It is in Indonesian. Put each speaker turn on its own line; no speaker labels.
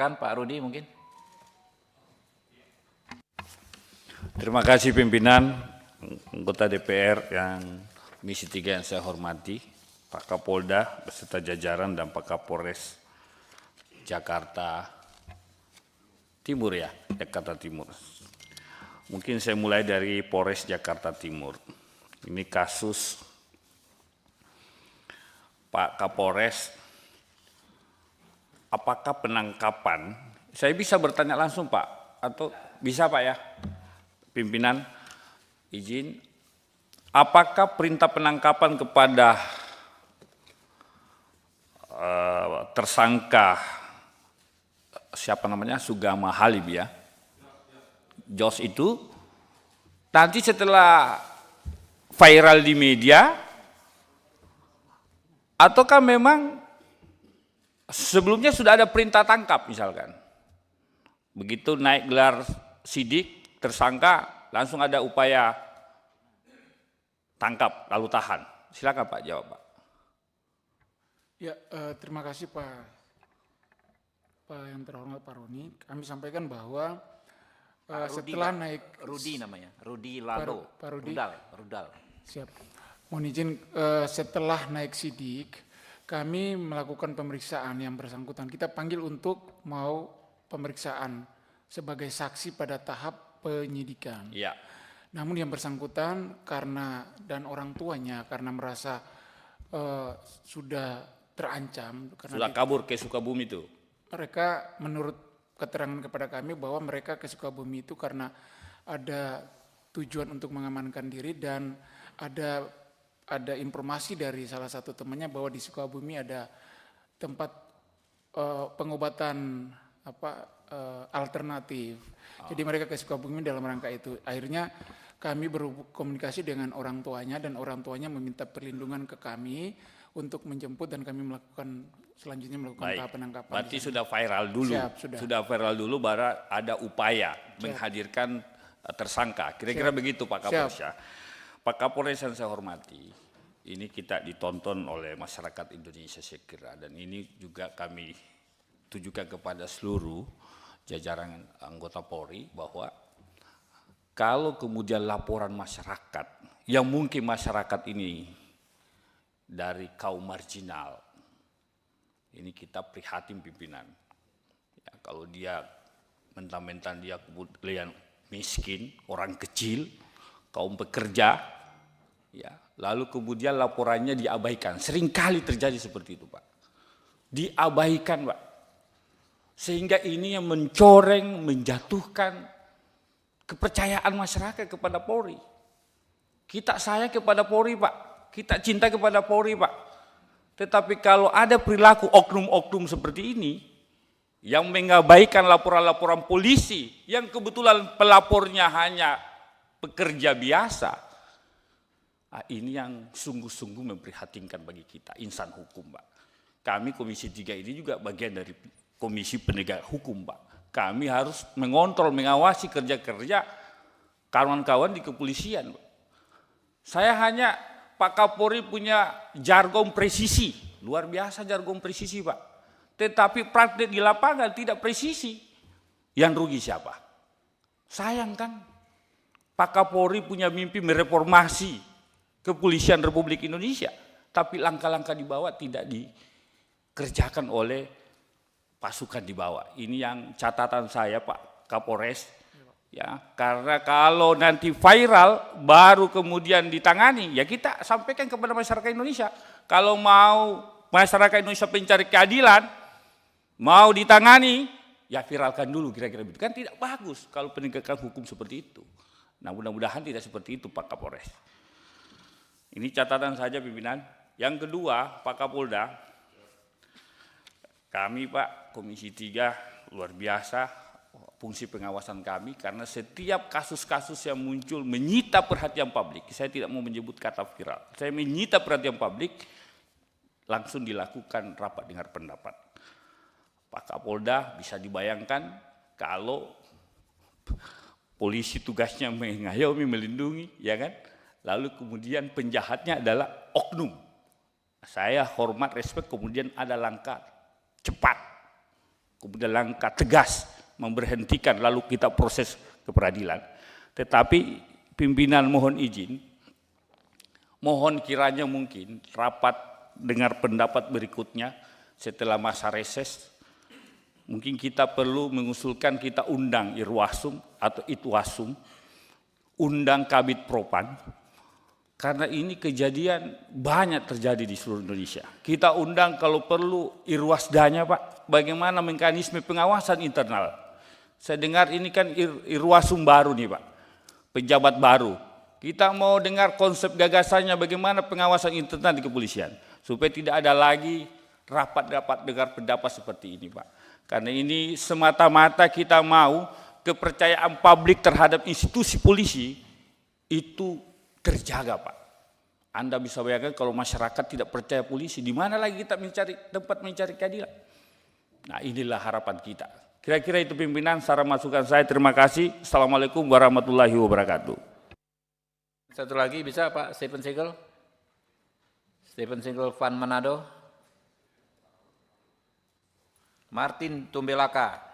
Silakan Pak Rudi mungkin.
Terima kasih pimpinan, anggota DPR yang Komisi 3 yang saya hormati, Pak Kapolda beserta jajaran dan Pak Kapolres Jakarta Timur ya, Jakarta Timur. Mungkin saya mulai dari Polres Jakarta Timur. Ini kasus Pak Kapolres, apakah penangkapan, saya bisa bertanya langsung Pak, atau bisa Pak ya, pimpinan izin, apakah perintah penangkapan kepada tersangka siapa namanya Sugama Halib ya, Jos itu nanti setelah viral di media, ataukah memang sebelumnya sudah ada perintah tangkap misalkan, begitu naik gelar sidik tersangka langsung ada upaya tangkap lalu tahan. Silakan Pak jawab Pak.
Ya, terima kasih Pak yang terhormat Pak Roni. Kami sampaikan bahwa setelah naik
Rudi namanya, Rudi Lalo,
Pak Rudi.
Rudal.
Siap. Mohon izin, setelah naik sidik, kami melakukan pemeriksaan yang bersangkutan. Kita panggil untuk mau pemeriksaan sebagai saksi pada tahap penyidikan.
Iya.
Namun yang bersangkutan karena dan orang tuanya karena merasa sudah terancam. Karena
Sudah kabur ke Sukabumi itu?
mereka menurut keterangan kepada kami bahwa mereka ke Sukabumi itu karena ada tujuan untuk mengamankan diri dan ada informasi dari salah satu temannya bahwa di Sukabumi ada tempat pengobatan alternatif. Jadi mereka ke Sukabumi dalam rangka itu. Akhirnya kami berkomunikasi dengan orang tuanya dan orang tuanya meminta perlindungan ke kami untuk menjemput dan kami selanjutnya melakukan tahap penangkapan.
Berarti sudah viral dulu.
Siap,
sudah viral dulu baru ada upaya menghadirkan tersangka. Kira-kira begitu Pak Kapolres ya. Pak Kapolres yang saya hormati, ini kita ditonton oleh masyarakat Indonesia saya kira, dan ini juga kami tujukan kepada seluruh jajaran anggota Polri bahwa kalau kemudian laporan masyarakat yang mungkin masyarakat ini dari kaum marginal, ini kita prihatin pimpinan. Ya, kalau dia mentang-mentang dia kemudian miskin, orang kecil, kaum pekerja, ya, lalu kemudian laporannya diabaikan. Seringkali terjadi seperti itu Pak. Diabaikan Pak. Sehingga ini yang mencoreng, menjatuhkan kepercayaan masyarakat kepada Polri. Kita sayang kepada Polri Pak. Kita cinta kepada Polri Pak. Tetapi kalau ada perilaku oknum-oknum seperti ini, yang mengabaikan laporan-laporan polisi, yang kebetulan pelapornya hanya pekerja biasa, ini yang sungguh-sungguh memprihatinkan bagi kita, insan hukum Pak. Kami Komisi 3 ini juga bagian dari Komisi Penegak Hukum Pak. Kami harus mengontrol, mengawasi kerja-kerja kawan-kawan di kepolisian Pak. Saya hanya Pak Kapolri punya jargon presisi, luar biasa jargon presisi Pak. Tetapi praktik di lapangan tidak presisi. Yang rugi siapa? Sayang kan? Pak Kapolri punya mimpi mereformasi kepolisian Republik Indonesia. Tapi langkah-langkah di bawah tidak dikerjakan oleh pasukan di bawah. Ini yang catatan saya Pak Kapolres. Ya, karena kalau nanti viral baru kemudian ditangani, ya kita sampaikan kepada masyarakat Indonesia. Kalau mau masyarakat Indonesia mencari keadilan, mau ditangani, ya viralkan dulu kira-kira begitu. Kan tidak bagus kalau penegakan hukum seperti itu. Nah mudah-mudahan tidak seperti itu Pak Kapolres. Ini catatan saja pimpinan. Yang kedua Pak Kapolda, kami Pak Komisi 3 luar biasa fungsi pengawasan kami karena setiap kasus-kasus yang muncul menyita perhatian publik, saya tidak mau menyebut kata viral, saya menyita perhatian publik, langsung dilakukan rapat dengar pendapat. Pak Kapolda bisa dibayangkan kalau polisi tugasnya mengayomi, melindungi, ya kan? Lalu kemudian penjahatnya adalah oknum. Saya hormat, respect, kemudian ada langkah cepat kemudian langkah tegas memberhentikan lalu kita proses ke peradilan. Tetapi pimpinan mohon izin, mohon kiranya mungkin rapat dengar pendapat berikutnya setelah masa reses, mungkin kita perlu mengusulkan kita undang Irwasum atau Itwasum, undang Kabid Propan, karena ini kejadian banyak terjadi di seluruh Indonesia. Kita undang kalau perlu Irwasdanya Pak, bagaimana mekanisme pengawasan internal. Saya dengar ini kan Irwasum baru nih Pak, pejabat baru. Kita mau dengar konsep gagasannya bagaimana pengawasan internal di kepolisian. Supaya tidak ada lagi rapat-rapat dengar pendapat seperti ini Pak. Karena ini semata-mata kita mau kepercayaan publik terhadap institusi polisi itu terjaga Pak. Anda bisa bayangkan kalau masyarakat tidak percaya polisi, di mana lagi kita mencari tempat mencari keadilan. Nah inilah harapan kita. Kira-kira itu pimpinan, saran masukan saya. Terima kasih. Assalamualaikum warahmatullahi wabarakatuh.
Satu lagi bisa Pak Stephen Segel? Stephen Segel Van Manado. Martin Tumbelaka.